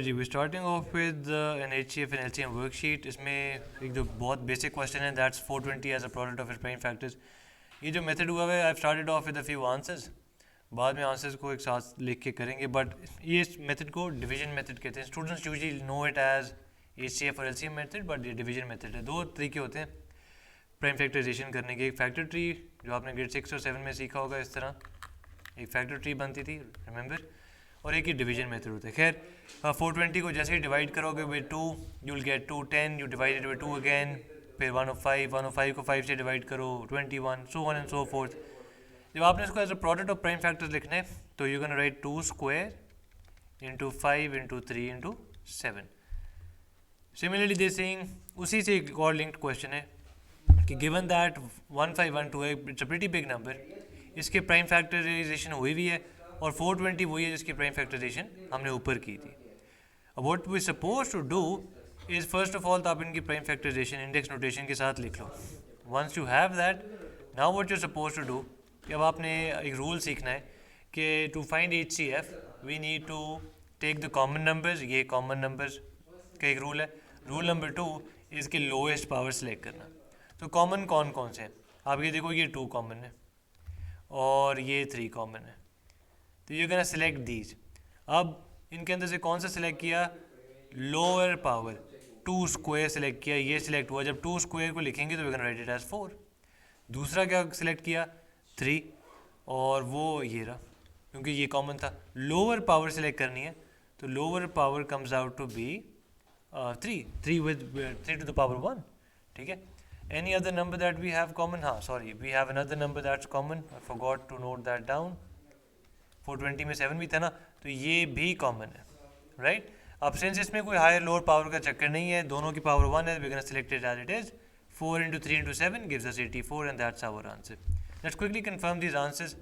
Ji, we starting off with an HCF and LCM worksheet. इसमें एक जो बहुत बेसिक क्वेश्चन है, that's 420 as a product of its prime factors. ये जो मेथड हुआ है, I started off with a few answers, बाद में आंसर्स को एक साथ लिख के करेंगे, बट ये मेथड को डिवीजन मेथड कहते हैं। Students usually know it as HCF और एलसीएम मेथड, बट ये डिवीजन मेथड है। दो तरीके होते हैं प्राइम फैक्टराइजेशन करने के। एक फैक्टर ट्री जो आपने ग्रेड 6 और 7 में सीखा होगा, इस तरह एक फैक्टर ट्री बनती थी, रिमेंबर, और एक ही डिवीजन मेथड होता है। खैर, 420 को जैसे ही डिवाइड करोगे with 2 you will get 210, you divide it with 2 again, फिर 105 को 5 से डिवाइड करो 21, so on and so forth. जब आपने इसको as a product of prime factors लिखना है तो you can write 2 square into 5 into 3 into 7। Similarly this thing, उसी से एक और लिंक्ड क्वेश्चन है कि गिवन दैट 1512 है, it's a pretty big number, इसके प्राइम फैक्टराइजेशन हुई भी है, और 420 वही है जिसकी प्राइम फैक्टराइजेशन हमने ऊपर की थी। What we suppose to do is, first of all तो आप इनकी प्राइम फैक्टराइजेशन इंडेक्स नोटेशन के साथ लिख लो। Once you have that, now what you suppose to do, कि अब आपने एक रूल सीखना है कि to find HCF we need to take the common numbers. ये कॉमन नंबर्स का एक रूल है। रूल नंबर 2 इसके लोएस्ट पावर सेलेक्ट करना। तो कॉमन कौन कौन से हैं, आप ये देखो, ये 2 कॉमन है और ये 3 कॉमन है, तो यू कैन सेलेक्ट दीज। अब इनके अंदर से कौन सा सेलेक्ट किया, लोअर पावर 2 स्क्वायर सेलेक्ट किया, ये सिलेक्ट हुआ। जब 2 स्क्वायर को लिखेंगे तो we can write it as 4। दूसरा क्या सिलेक्ट किया, 3, और वो ये रहा, क्योंकि ये कॉमन था। लोअर पावर सेलेक्ट करनी है तो lower power comes out to be 3 with 3 to the power 1, ठीक है। Any other number that we have common? हाँ, sorry, we have another number that's common. I forgot to note that down. 420 में 7 भी था ना, तो ये भी कॉमन है, राइट। अब सिंस इसमें कोई हायर लोअर पावर का चक्कर नहीं है, दोनों की पावर 1 है, we're gonna select it as it is. 4 into 3 into 7 gives us 84, and that's our answer. Let's quickly confirm these answers.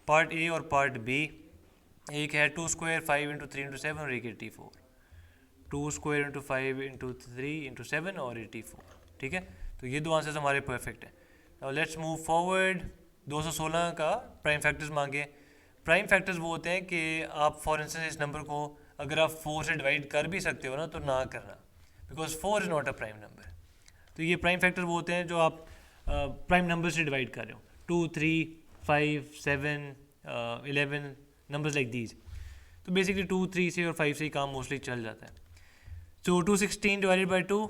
Part A और Part B, एक है 2 square 5 into 3 into 7 और एक 84। 2 square into 5 into 3 into 7 और 84, ठीक है। तो ये दो आंसर्स हमारे परफेक्ट हैं। Now let's move forward. 216 का प्राइम फैक्टर्स मांगे। प्राइम फैक्टर्स वो होते हैं कि आप फॉर इंस्टेंस इस नंबर को अगर आप 4 से डिवाइड कर भी सकते हो ना, तो ना करना, because 4 is not a prime number. तो ये प्राइम फैक्टर वो होते हैं जो आप प्राइम नंबर से डिवाइड कर रहे हो, 2, 3, 5, 7, 11, नंबर्स लाइक दीज। तो बेसिकली 2, 3 से और 5 से ही काम मोस्टली चल जाता है। सो 216 divided by 2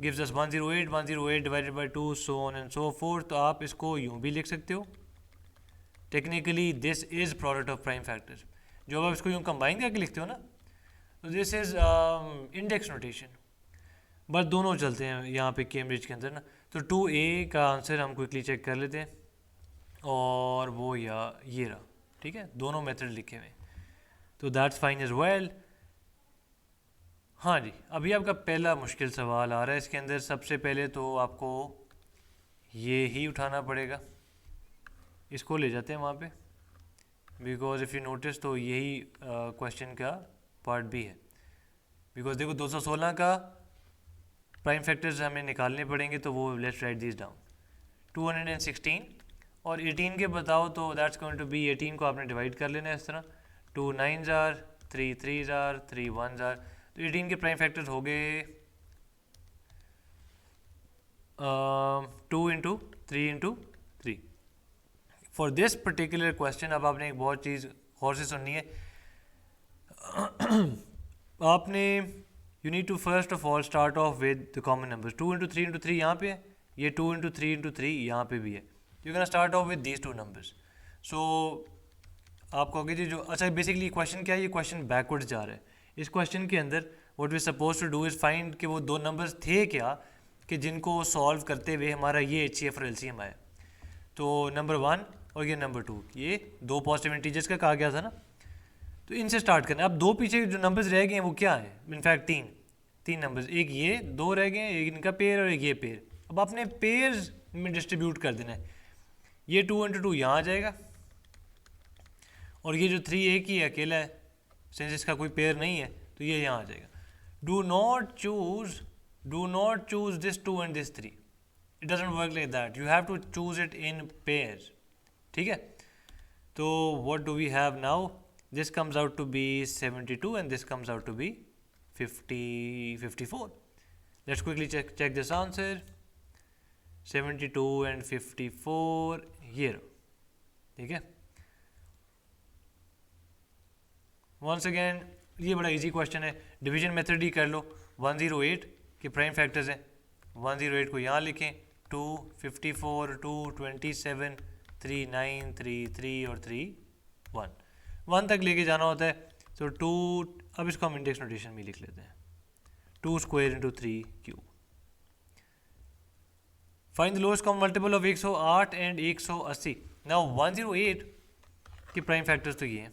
gives us 108, 108 divided by 2, so on and so forth। तो आप इसको यूँ भी लिख सकते हो, technically this is product of prime factors. जो आप इसको यूँ कंबाइन करके लिखते हो ना, तो this is index notation, but दोनों चलते हैं यहाँ पे कैम्ब्रिज के अंदर ना। तो 2A का आंसर हम क्विकली चेक कर लेते हैं, और वो ये रहा, ठीक है, दोनों मेथड लिखे हुए, तो दैट्स फाइन एज वेल। हाँ जी, अभी आपका पहला मुश्किल सवाल आ रहा है। इसके अंदर सबसे पहले तो आपको ये ही उठाना पड़ेगा, इसको ले जाते हैं वहाँ पे, बिकॉज इफ़ यू नोटिस तो यही क्वेश्चन का पार्ट भी है। बिकॉज देखो 216 का प्राइम फैक्टर्स हमें निकालने पड़ेंगे, तो वो लेट्स राइट दिस डाउन। 216 और 18 के बताओ, तो दैट्स गोइंग टू बी 18 को आपने डिवाइड कर लेना है इस तरह, 2 9s are, 3 3s are, 3 1s are। तो 18 के प्राइम फैक्टर्स हो गए 2 इंटू 3 इंटू 3। फॉर दिस पर्टिकुलर क्वेश्चन अब आपने एक बहुत चीज़ गौर से सुननी है। आपने you need to first of all start off with the common numbers. 2 इंटू 3 इंटू 3 यहाँ पे है, ये 2 इंटू 3 इंटू 3 यहाँ पे भी है। You can start off with these 2 numbers. So आप कहोगे जी जो, अच्छा बेसिकली क्वेश्चन क्या है, ये क्वेश्चन बैकवर्ड्स जा रहा है। इस क्वेश्चन के अंदर what we suppose to do is find कि वो 2 नंबर्स थे क्या कि जिनको सॉल्व करते हुए हमारा ये एचसीएफ और एलसीएम आया। तो नंबर 1 और ये नंबर 2, ये 2 पॉजिटिव इंटीजर्स का कहा गया था ना, तो इनसे स्टार्ट करना है। अब 2 पीछे जो नंबर्स रह गए हैं वो क्या है, इनफैक्ट 3 नंबर्स, एक ये 2 रह गए हैं, एक इनका पेयर और एक ये पेयर। अब आपने पेयर्स में डिस्ट्रीब्यूट कर देना है। ये 2 इंटू 2 यहाँ आ जाएगा, और ये जो 3 एक ही अकेला है, सिंस इसका कोई पेयर नहीं है, तो ये यहाँ आ जाएगा। Do not choose this 2 and this 3. It doesn't work like that. You have to choose it in pairs. ठीक है, तो what do we have now? This comes out to be 72 and this comes out to be 54. Let's quickly check this answer. 72 and 54 ये रहो, ठीक है. Once again ये बड़ा easy question है, डिवीजन मेथड ही कर लो. 108 के प्राइम फैक्टर्स हैं, 108 को यहाँ लिखें, 2, 54, 2, 27, 3, 9, 3, 3 और 3, 1 तक लेके जाना होता है. तो 2, अब इसको हम इंडेक्स नोटेशन में लिख लेते हैं, 2 square into 3 cube. Find the lowest common multiple of 108 and 180. Now 108 के प्राइम फैक्टर्स तो ये हैं,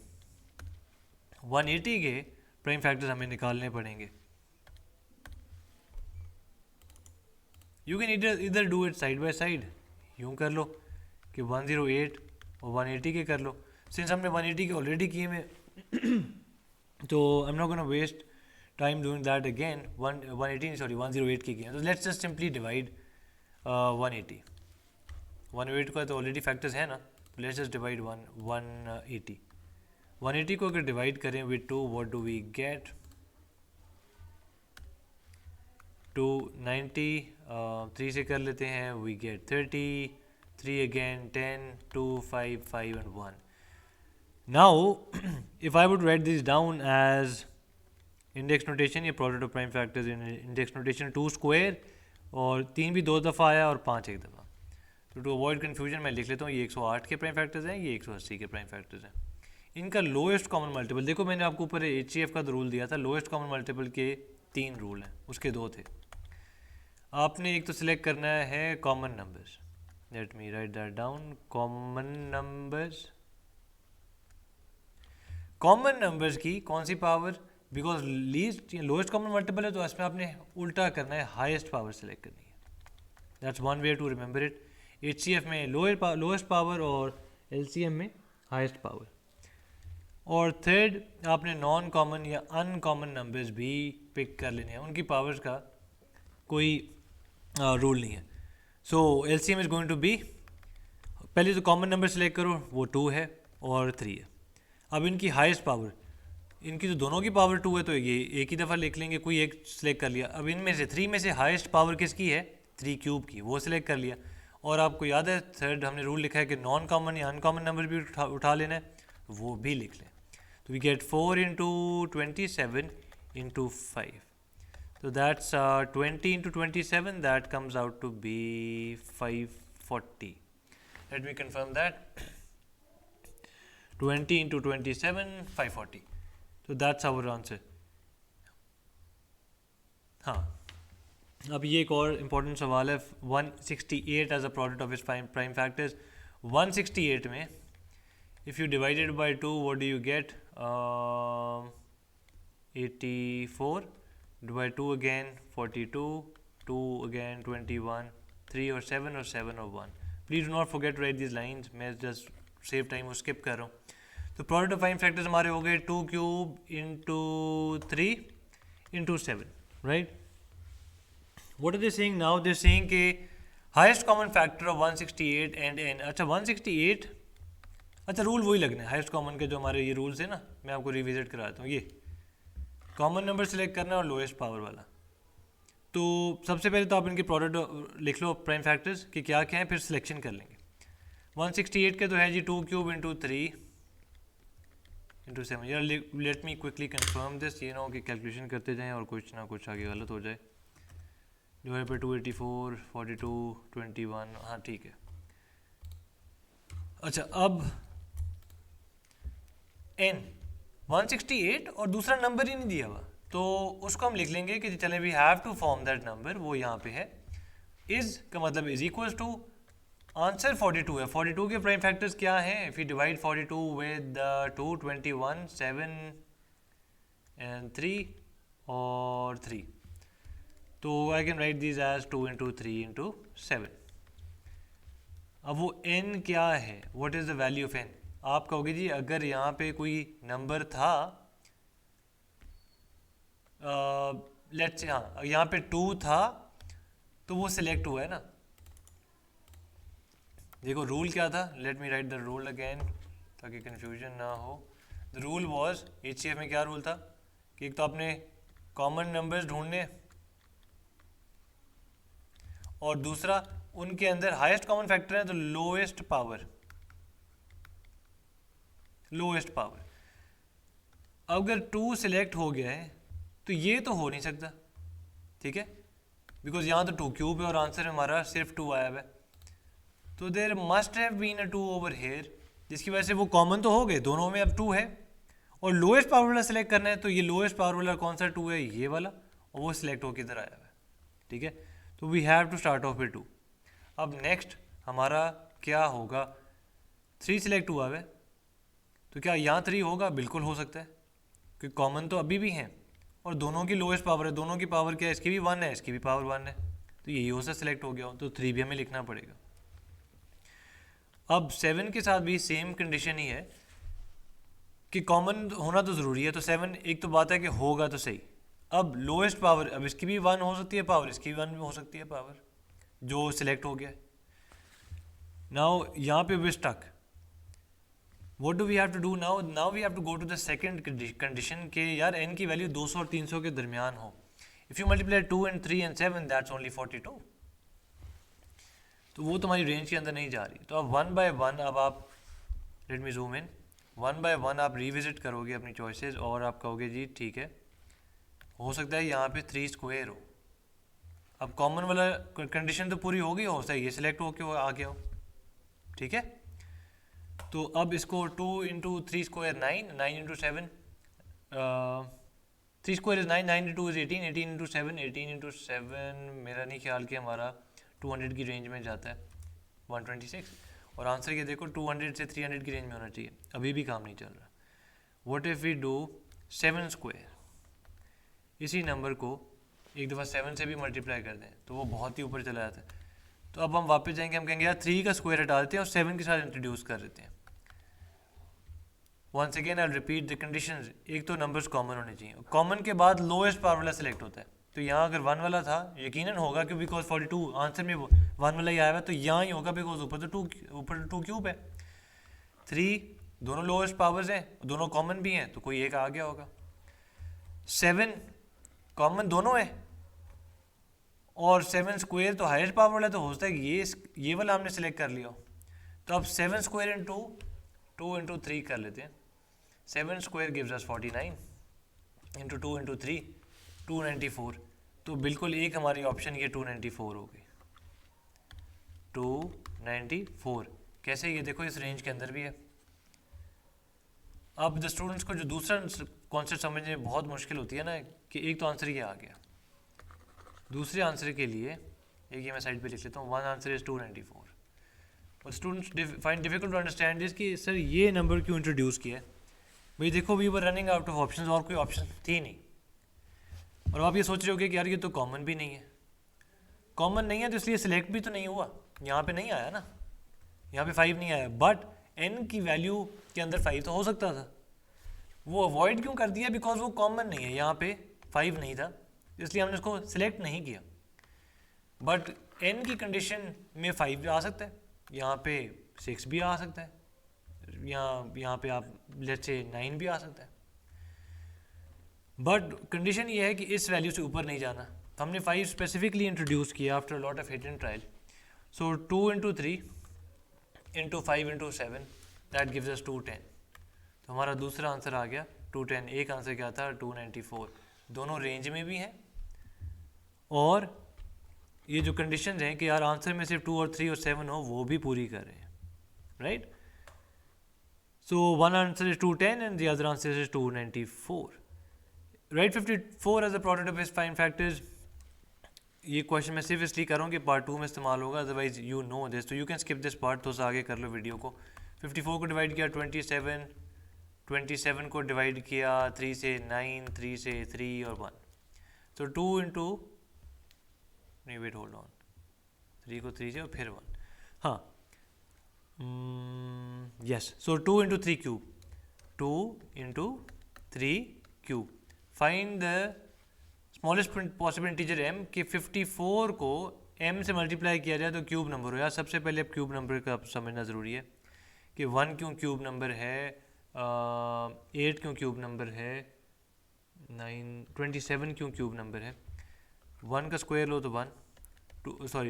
180 के प्राइम फैक्टर्स हमें निकालने पड़ेंगे. यू कैन इधर do it side by side, यूँ कर लो कि 108 और 180 के कर लो. सिंस हमने 180 के ऑलरेडी किए में तो I am not gonna waste time doing that again. 108 के किए, तो लेट्स जस्ट सिंपली डिवाइड 180. 108 का तो ऑलरेडी फैक्टर्स है ना, लेट्स जस्ट डिवाइड 180. 180 को अगर डिवाइड करें with 2, what do we get? 290, 3 से कर लेते हैं, we get 30, 3 again 10, 2, 5, 5 and 1. Now if I would write this down as index notation, ये product of prime factors in index notation, 2 square और 3 भी 2 दफ़ा आया और 5 एक दफ़ा. तो टू अवॉइड कन्फ्यूजन मैं लिख लेता हूँ, ये 108 के प्राइम फैक्टर्स हैं, ये 180 के प्राइम फैक्टर्स हैं. इनका लोएस्ट कॉमन मल्टीपल देखो, मैंने आपको ऊपर HCF का तो रूल दिया था, लोएस्ट कॉमन मल्टीपल के 3 रूल हैं, उसके 2 थे. आपने एक तो सिलेक्ट करना है common numbers. Let me write that down, common numbers. Common numbers की कौन सी power, because least lowest common multiple है तो इसमें आपने उल्टा करना है, हाईएस्ट पावर सेलेक्ट करनी है. That's one way to remember it. HCF में लोएस्ट पावर और LCM में हाईएस्ट पावर. और थर्ड, आपने नॉन कॉमन या अनकॉमन नंबर्स भी पिक कर लेने हैं, उनकी पावर्स का कोई रूल नहीं है. So LCM is going to be, पहले तो कॉमन नंबर सेलेक्ट करो, वो 2 है और 3 है. अब इनकी हाईएस्ट पावर, इनकी तो दोनों की पावर 2 है तो ये एक ही दफ़ा लिख लेंगे, कोई एक सेलेक्ट कर लिया. अब इनमें से 3 में से हाईएस्ट पावर किसकी है? 3 क्यूब की, वो सिलेक्ट कर लिया. और आपको याद है थर्ड हमने रूल लिखा है कि नॉन कॉमन या अनकॉमन नंबर भी उठा लेना है, वो भी लिख लें. तो we get 4 into 27 into 5. So that's 20 into 27, that comes out to be 540. Let me confirm that. 20 into 27, 540. So that's our answer. हाँ, अब ये एक और इम्पोर्टेंट सवाल है. 168 as a product of its prime factors. 168 में if you divide it by 2, what do you get? 84, divide 2 again, 42, 2 again, 21, 3 और 7 और 7 और 1. Please do not forget to write these lines, मैं just save time वो skip कर रहा हूँ. तो product of prime factors हमारे हो गए 2 cube into 3 into 7, right? What are they saying now? They're saying कि highest common factor of 168 and n. अच्छा 168, अच्छा रूल वही लगना है हाईएस्ट कॉमन के जो हमारे ये रूल्स है ना, मैं आपको रिविजिट कराता हूँ. ये कॉमन नंबर सेलेक्ट करना है और लोएस्ट पावर वाला. तो सबसे पहले तो आप इनके प्रोडक्ट लिख लो प्राइम फैक्टर्स कि क्या क्या है, फिर सिलेक्शन कर लेंगे. 168 के तो है जी 2 क्यूब इंटू 3 इंटू 7. यार let me quickly confirm this, ये ना हो कि कैलकुलेशन करते जाएँ और कुछ ना कुछ आगे गलत हो जाए. डिवाइड बाई 284, 42, 21, हाँ ठीक है. अच्छा अब n 168 और दूसरा नंबर ही नहीं दिया हुआ, तो उसको हम लिख लेंगे कि चले we have to form that number, वो यहाँ पे है. इज का मतलब इज इक्वल्स टू, आंसर 42 है. 42 के प्राइम फैक्टर्स क्या हैं? If you divide 42 with 2, 21, 7 and 3 और 3, तो I can write this as 2 into 3 into 7. अब वो n क्या है? What is the value of n? आप कहोगे जी अगर यहाँ पे कोई नंबर था, लेट्स से, हाँ यहाँ पे 2 था तो वो सिलेक्ट हुआ है ना. देखो रूल क्या था, late me right the rule again ताकि कंफ्यूजन ना हो. द रूल वाज, HCF में क्या रूल था कि एक तो आपने कॉमन नंबर्स ढूंढने, और दूसरा उनके अंदर हाईएस्ट कॉमन फैक्टर है तो लोएस्ट पावर। अगर 2 सिलेक्ट हो गया है तो ये तो हो नहीं सकता, ठीक है, बिकॉज यहाँ तो 2 क्यूब है और आंसर हमारा सिर्फ 2 आया हुआ है, तो there must have been a 2 over here, जिसकी वजह से वो कॉमन तो हो गए, दोनों में अब 2 है, और लोएस्ट पावर वाला सिलेक्ट करना है, तो ये लोएस्ट पावर वाला कौन सा 2 है, ये वाला, और वो सिलेक्ट होकर इधर आया हुआ है, ठीक है, तो we have to start off with 2। अब नेक्स्ट हमारा क्या होगा, 3 सिलेक्ट हुआ है, तो क्या यहाँ 3 होगा, बिल्कुल हो सकता है, क्योंकि कॉमन तो अभी भी हैं और दोनों की लोएस्ट पावर है, दोनों की पावर क्या है, इसकी भी 1 है, इसकी भी पावर 1 है, तो यही हो सा सिलेक्ट हो गया हो, तो 3 भी हमें लिखना पड़ेगा। अब 7 के साथ भी सेम कंडीशन ही है कि कॉमन होना तो ज़रूरी है, तो 7 एक तो बात है कि होगा तो सही। अब लोएस्ट पावर, अब इसकी भी 1 हो सकती है पावर, इसकी भी 1 हो सकती है पावर, जो सिलेक्ट हो गया। नाउ यहाँ पे we stuck, What do we have to do now? Now we have to go to the second condition कि यार n की वैल्यू 200 और 300 के दरमियान हो। If you multiply 2 and 3 and 7, that's only 42. तो वो तुम्हारी रेंज के अंदर नहीं जा रही, तो अब 1 by 1 अब आप, let me zoom in, 1 by 1 आप रिविजिट करोगे अपनी चॉइसेस और आप कहोगे जी ठीक है, हो सकता है यहाँ पे 3 स्क्वायर हो। अब कॉमन वाला कंडीशन तो पूरी हो गई, हो सकता है ये सिलेक्ट हो के आ गया हो, ठीक है, तो अब इसको 2 इंटू 3 square 9, 9 into 7, 3 square is 9, 9 into 2 is 18, 18 into 7, 18 into 7 मेरा नहीं ख्याल कि हमारा 200 की रेंज में जाता है, 126, और आंसर ये देखो 200 से 300 की रेंज में होना चाहिए, अभी भी काम नहीं चल रहा। What if we do 7 square, इसी नंबर को एक दफ़ा 7 से भी मल्टीप्लाई कर दें तो वो बहुत ही ऊपर चला जाता है, तो अब हम वापस जाएंगे, हम कहेंगे यार 3 का स्क्वायर हटा देते हैं और 7 के साथ इंट्रोड्यूस कर देते हैं। Once again I repeat the conditions, एक तो नंबर्स कॉमन होने चाहिए, कॉमन के बाद लोएस्ट पावर वाला सिलेक्ट होता है, तो यहाँ अगर 1 वाला था यकीनन होगा कि बिकॉज 42 आंसर में 1 वाला ही आया हुआ है, तो यहाँ ही होगा बिकॉज ऊपर तो 2 क्यूब है, 3 दोनों लोएस्ट पावर्स हैं, दोनों कॉमन भी हैं, तो कोई एक आ गया होगा। 7 कॉमन दोनों है और 7 स्क्वायर तो हाईएस्ट पावर वाला, तो हो सकता है कि ये वाला हमने सेलेक्ट कर लिया, तो अब 7 स्क्वायर इंटू 2 इंटू 3 कर लेते हैं। 7 स्क्वायर गिव्स अस 49 इंटू 2 इंटू 3 294, तो बिल्कुल एक हमारी ऑप्शन ये 294 हो गई, 294। कैसे, ये देखो इस रेंज के अंदर भी है। अब द स्टूडेंट्स को जो दूसरा कॉन्सेप्ट समझने में बहुत मुश्किल होती है ना, कि एक तो आंसर ये आ गया, दूसरे आंसर के लिए एक ये मैं साइड पे लिख लेता हूँ, वन आंसर इज 294, और students find difficult to understand this कि सर ये नंबर क्यों इंट्रोड्यूस किया है। भाई देखो, we were running out of options, और कोई ऑप्शन थी नहीं, और आप ये सोच रहे होगे कि यार ये तो कॉमन भी नहीं है, कॉमन नहीं है तो इसलिए सिलेक्ट भी तो नहीं हुआ, यहाँ पे नहीं आया ना, यहाँ पे 5 नहीं आया, बट n की वैल्यू के अंदर 5 तो हो सकता था, वो अवॉइड क्यों कर दिया, बिकॉज वो कॉमन नहीं है, यहाँ पे 5 नहीं था, इसलिए हमने उसको सिलेक्ट नहीं किया। बट n की कंडीशन में 5 भी आ सकता है, यहाँ पे 6 भी आ सकता है, यहाँ पे आप लेट्स से 9 भी आ सकता है, बट कंडीशन ये है कि इस वैल्यू से ऊपर नहीं जाना। हमने 5 स्पेसिफिकली इंट्रोड्यूस किया after lot of hit and trial. सो 2 इंटू 3 into 5 into 7 that gives us 210, तो हमारा दूसरा आंसर आ गया 210। एक आंसर क्या था 294, दोनों रेंज में भी हैं, और ये जो कंडीशन हैं कि यार आंसर में सिर्फ 2 और 3 और 7 हो, वो भी पूरी कर रहे हैं, right. So one answer is 210 and the other answer is 294, right. 54 as a product of his find factors. ये क्वेश्चन मैं सिर्फ इसलिए कर रहा हूँ कि पार्ट 2 में इस्तेमाल होगा, अदरवाइज यू नो दिस, तो you can skip this part, तो आगे कर लो वीडियो को। 54 को डिवाइड किया 27, 27 को डिवाइड किया 3 से 9, 3 से 3 और 1, तो 2 इंटू, नहीं वेट होल्ड ऑन, 3 को 3 से और फिर 1, हाँ यस, सो 2 इंटू 3 क्यूब, 2 इंटू 3 cube. Find the smallest possible integer m, कि 54 को m से मल्टीप्लाई किया जाए तो क्यूब नंबर हो। यार सबसे पहले अब क्यूब नंबर का समझना ज़रूरी है कि 1 क्यों क्यूब नंबर है, 8 क्यों क्यूब नंबर है, 27 क्यों क्यूब नंबर है? 1 का स्क्वायर लो तो 1,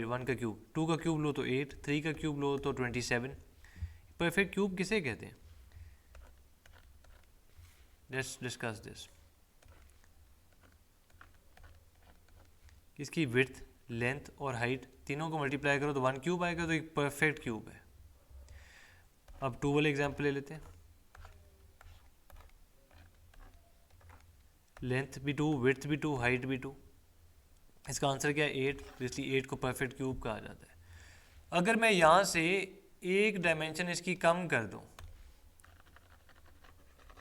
1 का क्यूब, 2 का क्यूब लो तो 8, 3 का क्यूब लो तो 27। परफेक्ट क्यूब किसे कहते हैं? Let's discuss this. इसकी विड्थ, लेंथ और हाइट तीनों को मल्टीप्लाई करो तो 1 क्यूब आएगा, तो एक परफेक्ट क्यूब है। अब 2 वाले एग्जाम्पल ले लेते हैं। लेंथ भी 2, विड्थ भी 2, हाइट भी 2। इसका आंसर क्या है? 8, इसलिए 8 को परफेक्ट क्यूब कहा जाता है। अगर मैं यहाँ से एक डायमेंशन इसकी कम कर दूँ,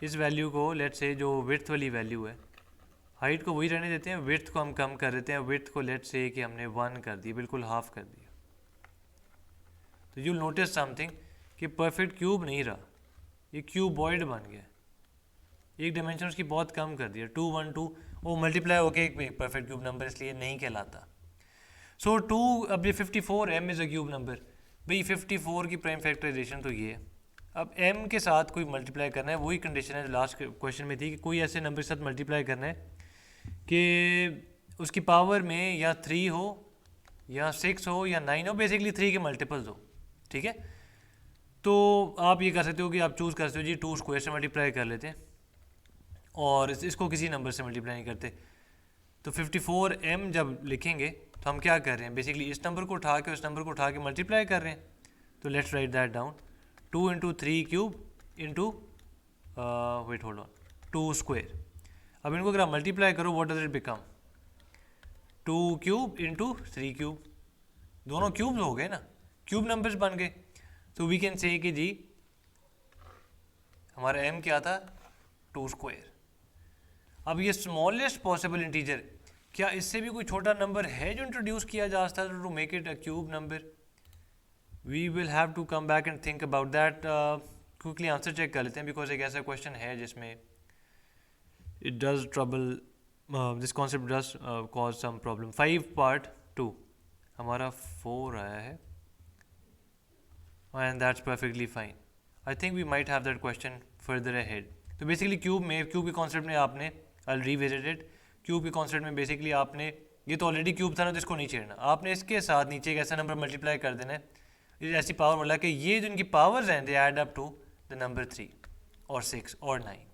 इस वैल्यू को, लेट्स से जो विड्थ वाली वैल्यू है, हाइट को वही रहने देते हैं, विड्थ को हम कम कर देते हैं, विड्थ को लेट्स से कि हमने 1 कर दिया, बिल्कुल हाफ कर दिया, तो यू नोटिस समथिंग कि परफेक्ट क्यूब नहीं रहा, ये क्यूबॉइड बन गया। एक डायमेंशन उसकी बहुत कम कर दिया, 2 1 2, वो मल्टीप्लाई होके एक परफेक्ट क्यूब नंबर इसलिए नहीं कहलाता। सो 2, अब ये 54 m is a cube number. भाई 54 की प्राइम फैक्टराइजेशन तो ये है। अब m के साथ कोई मल्टीप्लाई करना है, वही कंडीशन है जो लास्ट क्वेश्चन में थी कि कोई ऐसे नंबर के साथ मल्टीप्लाई करना है कि उसकी पावर में या 3 हो या 6 हो या 9 हो, बेसिकली 3 के मल्टीपल्स हो, ठीक है। तो आप ये कर सकते हो कि आप चूज़ कर सकते हो जी 2 स्क्वायर से मल्टीप्लाई कर लेते हैं और इसको किसी नंबर से मल्टीप्लाई नहीं करते। तो 54m जब लिखेंगे तो हम क्या कर रहे हैं, बेसिकली इस नंबर को उठा के उस नंबर को उठा के मल्टीप्लाई कर रहे हैं। तो लेट्स राइट दैट डाउन, 2 इंटू 3 cube into weight hold on 2 square. अब इनको अगर आप मल्टीप्लाई करो, what does it become? 2 cube into 3 cube, दोनों क्यूब हो गए ना, क्यूब नंबर्स बन गए। तो वी कैन से कि जी हमारा m क्या था? 2 स्क्वायर। अब ये स्मॉलेस्ट पॉसिबल इंटीजर, क्या इससे भी कोई छोटा नंबर है जो इंट्रोड्यूस किया जा सकता है to make it a cube number? We will have to come back and think about that. Quickly answer check कर लेते हैं, बिकॉज एक ऐसा क्वेश्चन है जिसमें it does trouble, this concept does cause some problem. 5 part 2 हमारा 4 आया है and that's perfectly fine. I think we might have that question further ahead. तो बेसिकली क्यूब के कॉन्सेप्ट में आपने, आई रिविजिटेड, क्यूब के कॉन्सेप्ट में बेसिकली आपने, ये तो ऑलरेडी क्यूब था ना, तो इसको नहीं छेड़ना, आपने इसके साथ नीचे एक ऐसा नंबर मल्टीप्लाई कर देना है, ऐसी पावर बोला कि ये जो इनकी पावर्स हैं they add up to the number 3 और 6 और 9।